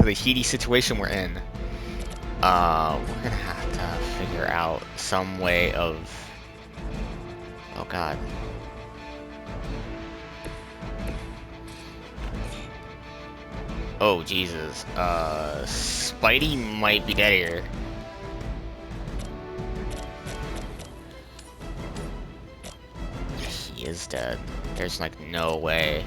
to the heaty situation we're in. We're gonna have to figure out some way of... Oh god. Oh Jesus. Spidey might be dead here. He is dead. There's like no way.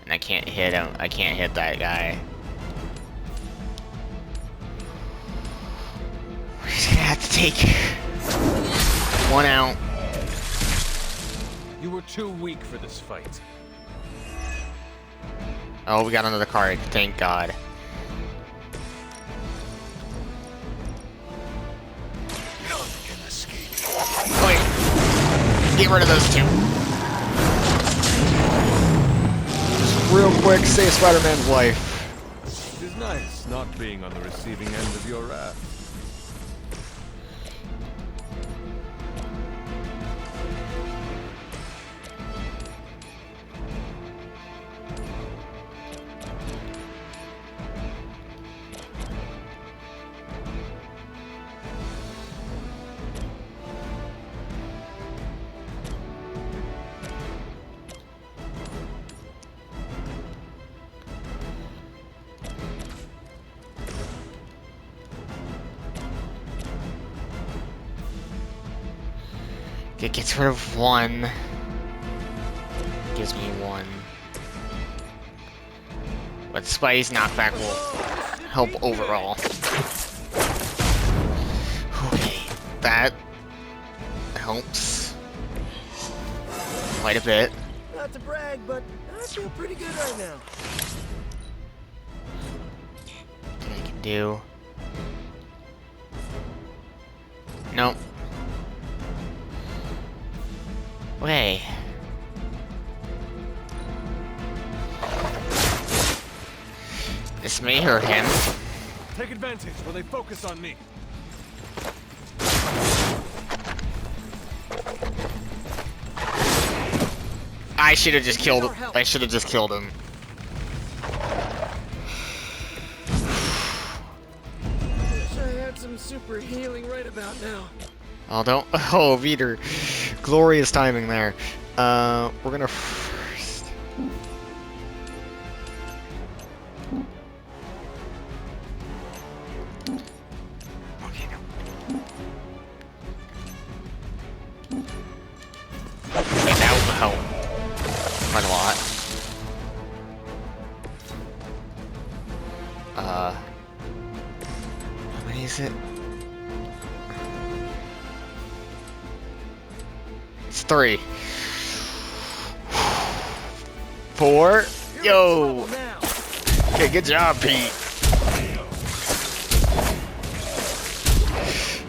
And I can't hit him. I can't hit that guy. We're just gonna have to take one out. You were too weak for this fight. Oh, we got another card. Thank God. None can escape. Wait. Get rid of those two. Just real quick, save Spider-Man's life. It is nice not being on the receiving end of your wrath. It gets rid of one. Gives me one. But Spidey's knockback will help overall. Okay, that helps quite a bit. Not to brag, but I feel pretty good right now. What I can do. Nope. Okay. This may hurt him. Take advantage when they focus on me. I should have just killed him. I should have just killed him. Wish I had some super healing right about now. Oh, don't. Oh, Veter. Glorious timing there. We're gonna first. Okay, no. Okay, that will help quite a lot. How many is it? It's 3. 4. Yo! Okay, good job, Pete.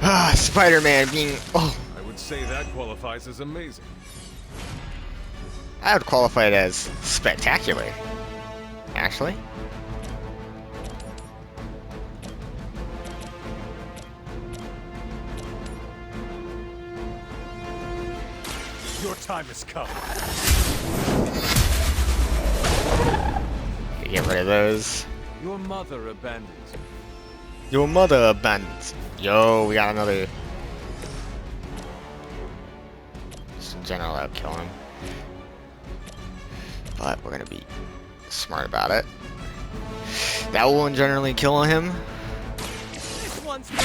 Ah, Spider-Man being... Oh, I would say that qualifies as amazing. I would qualify it as spectacular. Actually. Your time has come. Get rid of those. Your mother abandons you. Your mother abandons. Yo, we got another. Just in general, that would kill him. But we're gonna be smart about it. That will generally kill him. This one's for you.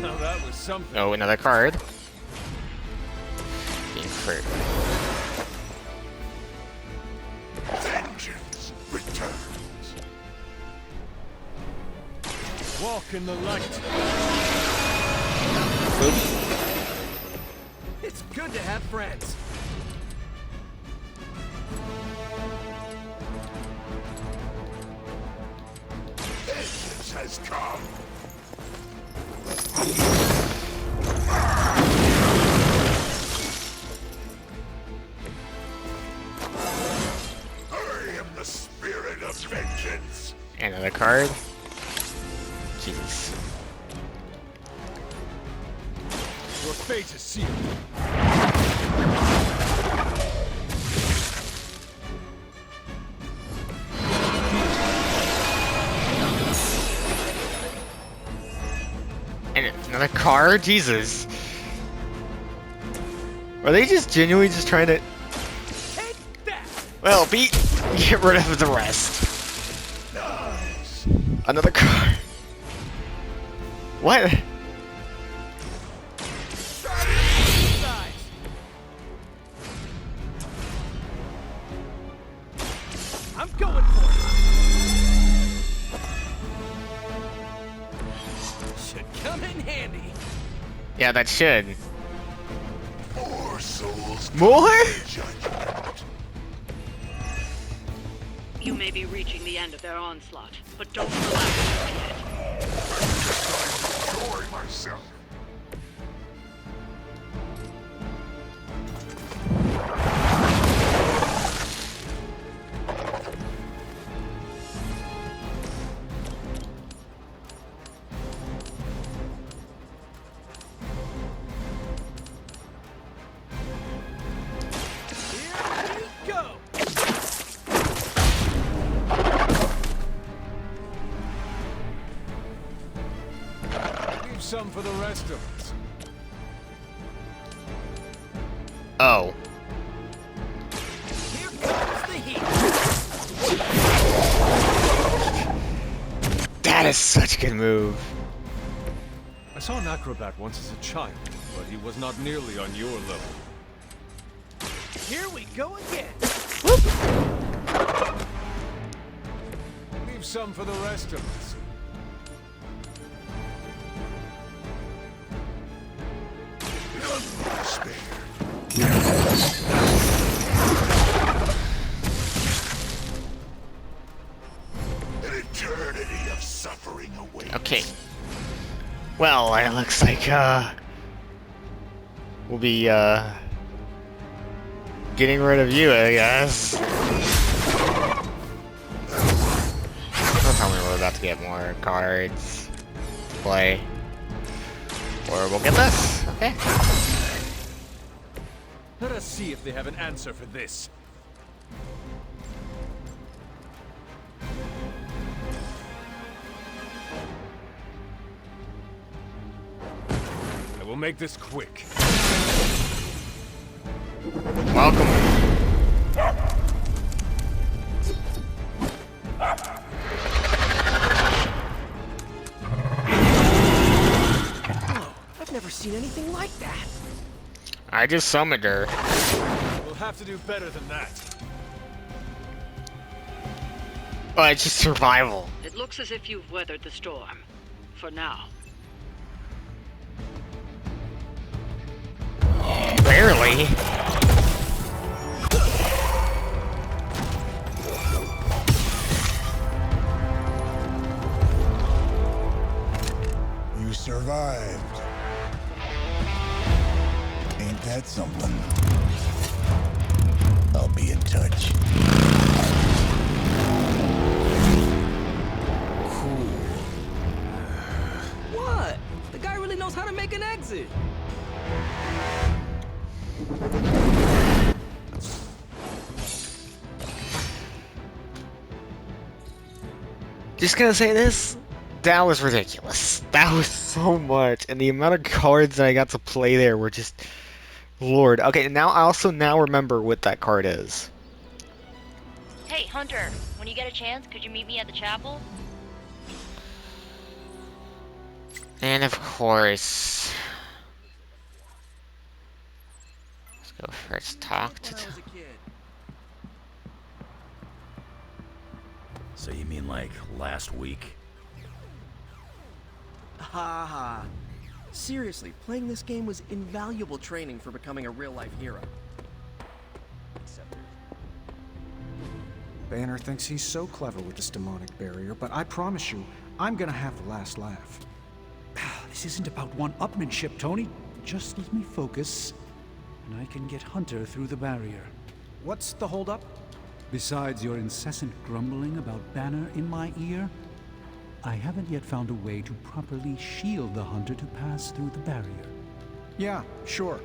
Now that was something. Oh, another card. Being hurt. Vengeance returns. Walk in the light. It's good to have friends. Vengeance has come. I am the spirit of vengeance. Another card. Jesus. Your fate is sealed. Another car? Jesus. Are they just genuinely just trying to... Well, get rid of the rest. Nice. Another car. What? I'm going for it. Should come in handy. Yeah, that should. More souls. More? Judgment. You may be reaching the end of their onslaught, but don't relax yet. Enjoy myself. Here we go. Leave some for the rest of us. Oh. Here comes the heat. That is such a good move. I saw an acrobat once as a child, but he was not nearly on your level. Here we go again. Leave some for the rest of us. None spare. An eternity of suffering awaits. Okay. Well, it looks like, we'll be, getting rid of you, I guess. Don't tell me we're about to get more cards to play. Or we'll get this. Okay. Let us see if they have an answer for this. I will make this quick. Welcome. I've never seen anything like that. I just summoned her. We'll have to do better than that. Oh, it's just survival. It looks as if you've weathered the storm. For now. Barely. You survived. Ain't that something? I'll be in touch. What? The guy really knows how to make an exit. Just gonna say this. That was ridiculous. That was so much. And the amount of cards that I got to play there were just... Lord. Okay, now I also now remember what that card is. Hey, Hunter, when you get a chance, could you meet me at the chapel? And of course... Let's go first talk to... When I was a kid. So you mean like last week? Ha ha. Seriously, playing this game was invaluable training for becoming a real-life hero. Except Banner thinks he's so clever with this demonic barrier, but I promise you, I'm gonna have the last laugh. This isn't about one-upmanship, Tony. Just let me focus, and I can get Hunter through the barrier. What's the holdup? Besides your incessant grumbling about Banner in my ear, I haven't yet found a way to properly shield the Hunter to pass through the barrier. Yeah, sure.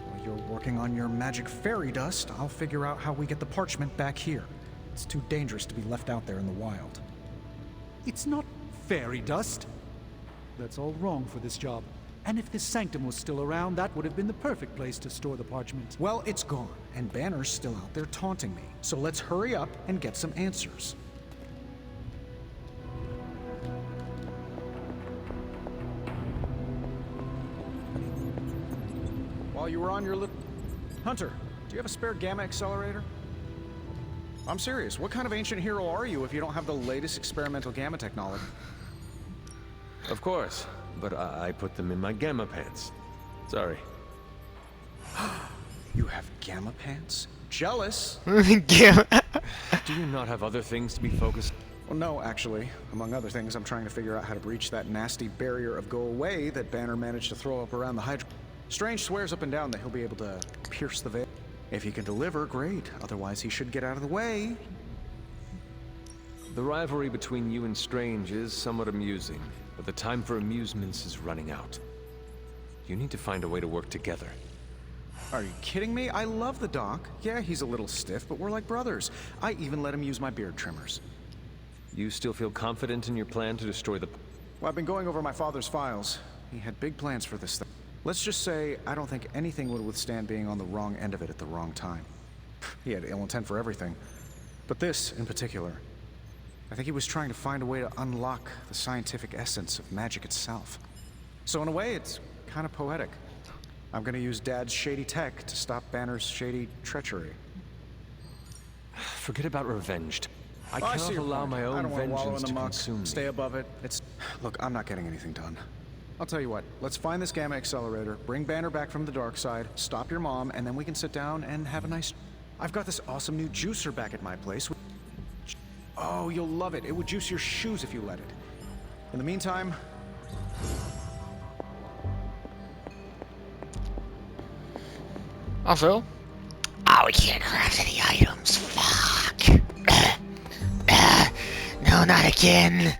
While you're working on your magic fairy dust, I'll figure out how we get the parchment back here. It's too dangerous to be left out there in the wild. It's not fairy dust. That's all wrong for this job. And if this sanctum was still around, that would have been the perfect place to store the parchment. Well, it's gone, and Banner's still out there taunting me. So let's hurry up and get some answers. While you were on your little... Hunter, do you have a spare gamma accelerator? I'm serious. What kind of ancient hero are you if you don't have the latest experimental gamma technology? Of course, but I put them in my gamma pants. Sorry. You have gamma pants? Jealous? Yeah. Do you not have other things to be focused? Well, no, actually. Among other things, I'm trying to figure out how to breach that nasty barrier of go away that Banner managed to throw up around the Hydra. Strange swears up and down that he'll be able to pierce the veil. If he can deliver, great. Otherwise, he should get out of the way. The rivalry between you and Strange is somewhat amusing, but the time for amusements is running out. You need to find a way to work together. Are you kidding me? I love the Doc. Yeah, he's a little stiff, but we're like brothers. I even let him use my beard trimmers. You still feel confident in your plan to destroy the... Well, I've been going over my father's files. He had big plans for this thing. Let's just say I don't think anything would withstand being on the wrong end of it at the wrong time. He had ill intent for everything. But this, in particular, I think he was trying to find a way to unlock the scientific essence of magic itself. So in a way, it's kind of poetic. I'm gonna use Dad's shady tech to stop Banner's shady treachery. Forget about revenge. I I cannot see your allow point. my I own don't wanna wallow vengeance in to the muck. consume me. Stay above it. It's... Look, I'm not getting anything done. I'll tell you what, let's find this gamma accelerator, bring Banner back from the dark side, stop your mom, and then we can sit down and have a nice... I've got this awesome new juicer back at my place. Oh, you'll love it. It would juice your shoes if you let it. In the meantime... Also, oh, we can't craft any items. Fuck. No, not again.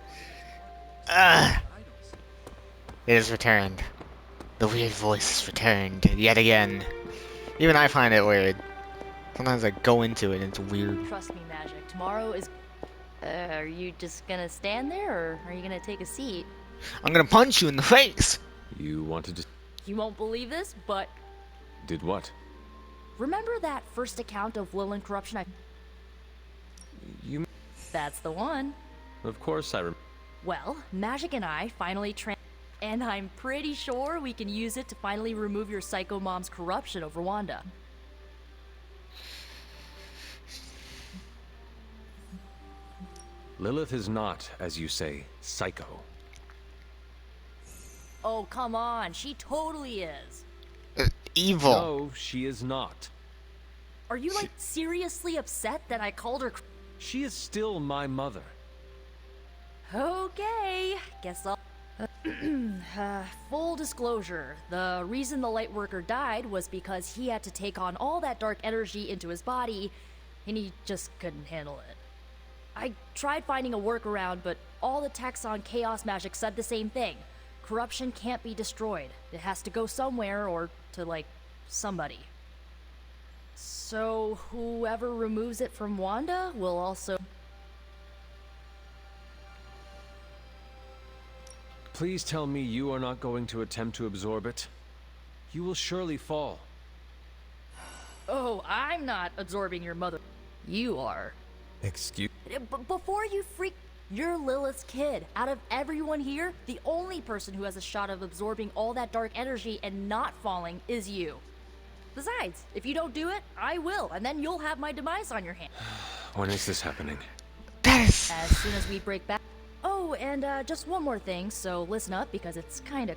It has returned. The weird voice has returned yet again. Even I find it weird. Sometimes I go into it and it's weird. Trust me, Magic. Tomorrow is... are you just gonna stand there, or are you gonna take a seat? I'm gonna punch you in the face. You wanted to... You won't believe this, but... Did what? Remember that first account of Lilin corruption I... You... That's the one. Of course I Well, Magic and I finally and I'm pretty sure we can use it to finally remove your psycho mom's corruption over Wanda. Lilith is not, as you say, psycho. Oh, come on. She totally is. Evil. No, she is not. Are you, like, seriously upset that I called her... She is still my mother. Okay, guess I'll... full disclosure, the reason the Lightworker died was because he had to take on all that dark energy into his body, and he just couldn't handle it. I tried finding a workaround, but all the texts on Chaos Magic said the same thing. Corruption can't be destroyed. It has to go somewhere, or to, like, somebody. So, whoever removes it from Wanda will also... Please tell me you are not going to attempt to absorb it. You will surely fall. Oh, I'm not absorbing your mother. You are. Excuse... Before you freak... You're Lilith's kid. Out of everyone here, the only person who has a shot of absorbing all that dark energy and not falling is you. Besides, if you don't do it, I will, and then you'll have my demise on your hands. When is this happening? As soon as we break back... Oh, and just one more thing, so listen up, because it's kinda...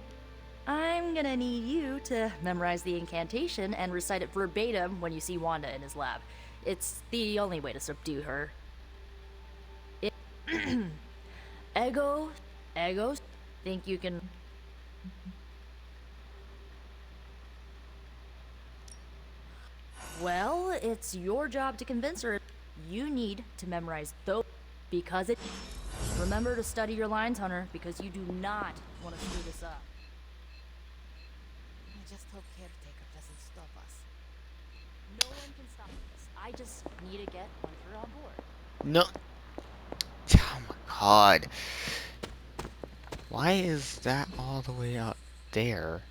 I'm gonna need you to memorize the incantation and recite it verbatim when you see Wanda in his lab. It's the only way to subdue her. Ego, think you can... Well, it's your job to convince her. You need to memorize those, because it... Remember to study your lines, Hunter, because you do not want to screw this up. I just hope Caretaker doesn't stop us. No one can stop this. I just need to get Hunter on board. No. Oh my god. Why is that all the way up? there?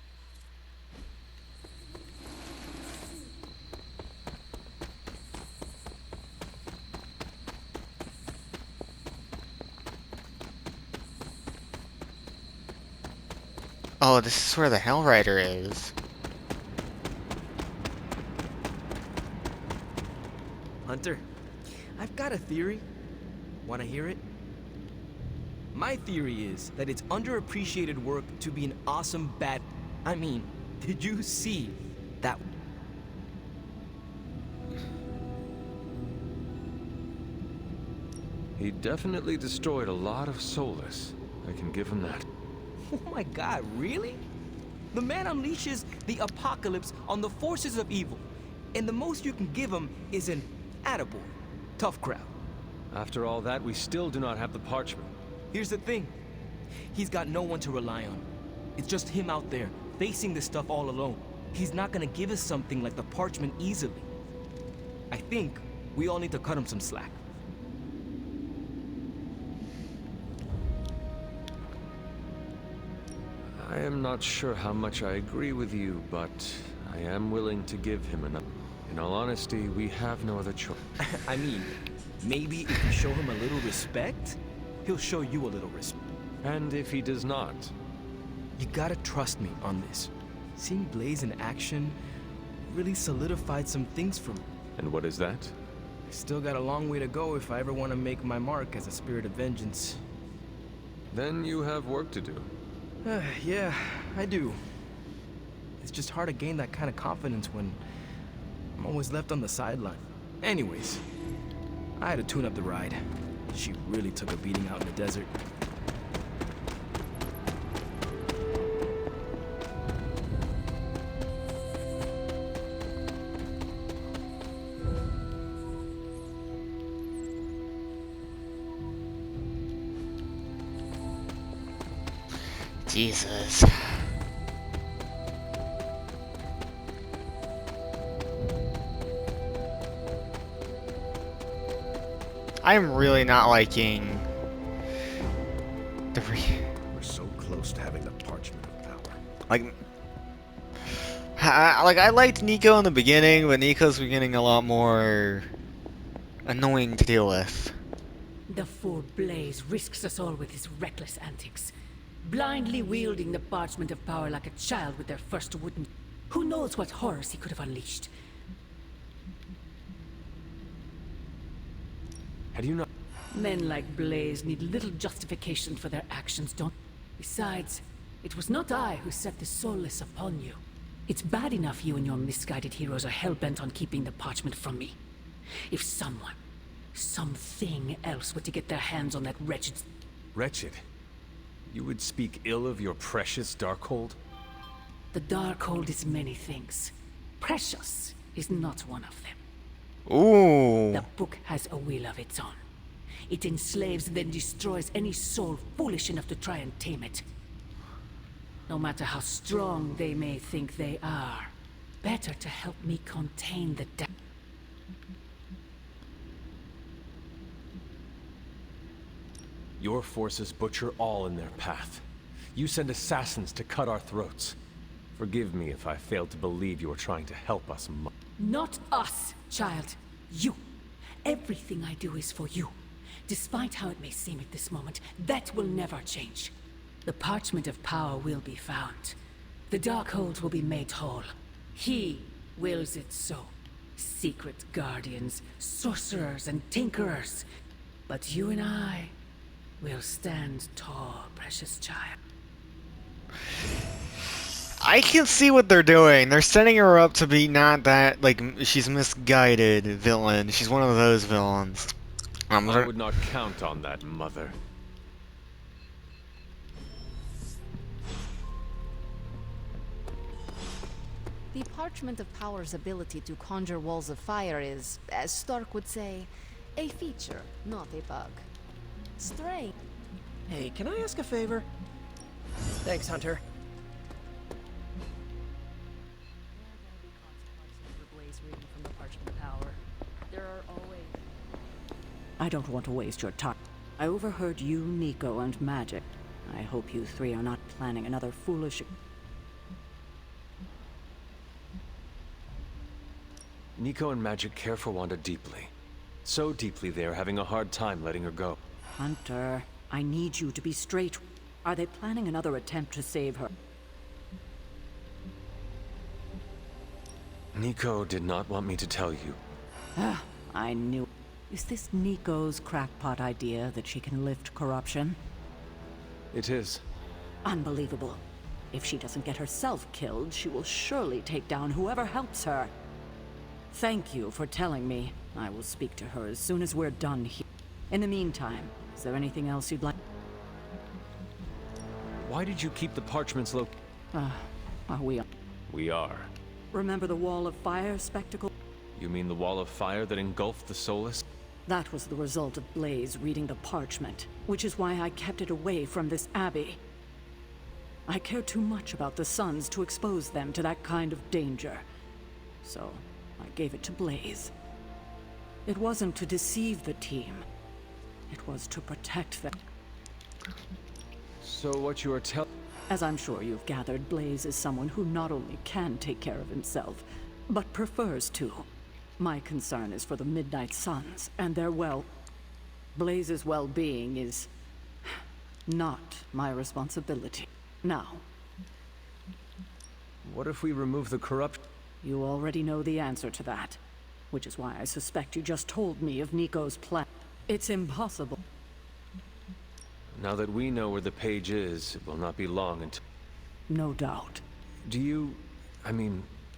Oh, this is where the Hellrider is. Hunter, I've got a theory. Wanna hear it? My theory is that it's underappreciated work to be an awesome bad... I mean, did you see that... He definitely destroyed a lot of Solus. I can give him that. Oh my god, really? The man unleashes the apocalypse on the forces of evil, and the most you can give him is an attaboy. Tough crowd. After all that, we still do not have the parchment. Here's the thing. He's got no one to rely on. It's just him out there, facing this stuff all alone. He's not gonna give us something like the parchment easily. I think we all need to cut him some slack. I am not sure how much I agree with you, but I am willing to give him enough. In all honesty, we have no other choice. I mean, maybe if you show him a little respect, he'll show you a little respect. And if he does not? You gotta trust me on this. Seeing Blaze in action really solidified some things for me. And what is that? I still got a long way to go if I ever want to make my mark as a spirit of vengeance. Then you have work to do. Yeah, I do. It's just hard to gain that kind of confidence when I'm always left on the sideline. Anyways, I had to tune up the ride. She really took a beating out in the desert. Jesus. I'm really not liking the We're so close to having the parchment of power. like I liked Nico in the beginning, but Nico's beginning a lot more annoying to deal with. The fool Blaze risks us all with his reckless antics. Blindly wielding the parchment of power like a child with their first wooden... Who knows what horrors he could have unleashed? Had you not... Men like Blaze need little justification for their actions, don't... Besides, it was not I who set the Soulless upon you. It's bad enough you and your misguided heroes are hell-bent on keeping the parchment from me. If someone, something else were to get their hands on that wretched... Wretched? You would speak ill of your precious Darkhold? The Darkhold is many things. Precious is not one of them. Ooh. The book has a will of its own. It enslaves and then destroys any soul foolish enough to try and tame it. No matter how strong they may think they are, better to help me contain the Your forces butcher all in their path. You send assassins to cut our throats. Forgive me if I failed to believe you were trying to help us. Not us, child. You. Everything I do is for you. Despite how it may seem at this moment, that will never change. The parchment of power will be found. The Darkhold will be made whole. He wills it so. Secret guardians, sorcerers, and tinkerers. But you and I will stand tall, precious child. I can see what they're doing. They're setting her up to be not that, like, she's misguided villain. She's one of those villains. I would not count on that, Mother. The Parchment of Power's ability to conjure walls of fire is, as Stark would say, a feature, not a bug. Strange. Hey, can I ask a favor? Thanks, Hunter. I don't want to waste your time. I overheard you, Nico, and Magic. I hope you three are not planning another foolish... Nico and Magic care for Wanda deeply. So deeply they're having a hard time letting her go. Hunter, I need you to be straight. Are they planning another attempt to save her? Nico did not want me to tell you. I knew. Is this Nico's crackpot idea that she can lift corruption? It is. Unbelievable. If she doesn't get herself killed, she will surely take down whoever helps her. Thank you for telling me. I will speak to her as soon as we're done here. In the meantime, is there anything else you'd like? Why did you keep the parchments low? Are we on? We are. Remember the Wall of Fire spectacle? You mean the wall of fire that engulfed the Solus? That was the result of Blaze reading the parchment, which is why I kept it away from this abbey. I care too much about the Sons to expose them to that kind of danger. So, I gave it to Blaze. It wasn't to deceive the team. It was to protect them. So what you are telling... As I'm sure you've gathered, Blaze is someone who not only can take care of himself, but prefers to. My concern is for the Midnight Suns and their Blaze's well-being is not my responsibility. Now, What if we remove the corruption? you already know the answer to that, which is why I suspect you just told me of Nico's plan. It's impossible. Now that we know where the page is, it will not be long until... No doubt. Do you...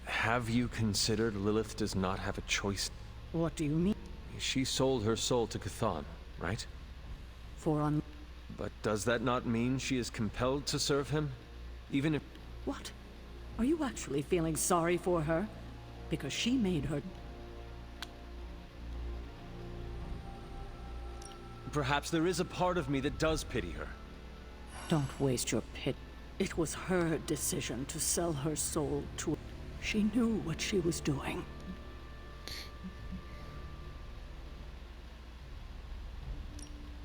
have you considered Lilith does not have a choice? What do you mean? She sold her soul to Chthon, right? But does that not mean she is compelled to serve him? Even if... What? Are you actually feeling sorry for her? Because she made her... Perhaps there is a part of me that does pity her. Don't waste your pit. It was her decision to sell her soul to... She knew what she was doing.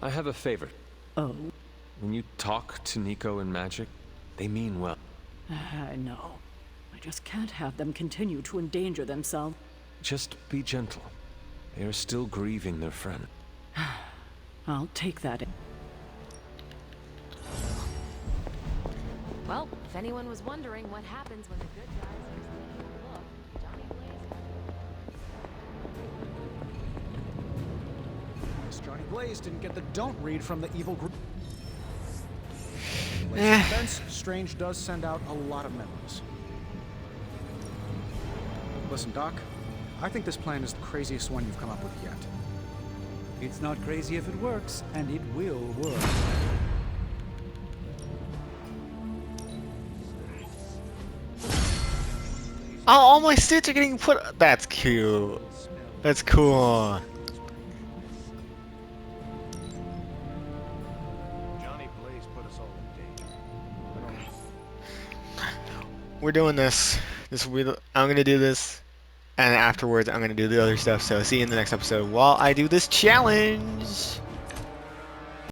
I have a favor. Oh? When you talk to Nico and Magic, they mean well. I know. I just can't have them continue to endanger themselves. Just be gentle. They are still grieving their friend. I'll take that in. Well, if anyone was wondering what happens when the good guys are taking a look, Johnny Blaze... Guess Johnny Blaze didn't get the don't read from the evil group. Events, Strange does send out a lot of memos. Listen, Doc, I think this plan is the craziest one you've come up with yet. It's not crazy if it works, and it will work. Oh, all my suits are getting put. That's cute. That's cool. Johnny Blaze put us all in danger. We're doing this. I'm gonna do this, and afterwards I'm gonna do the other stuff. So see you in the next episode while I do this challenge.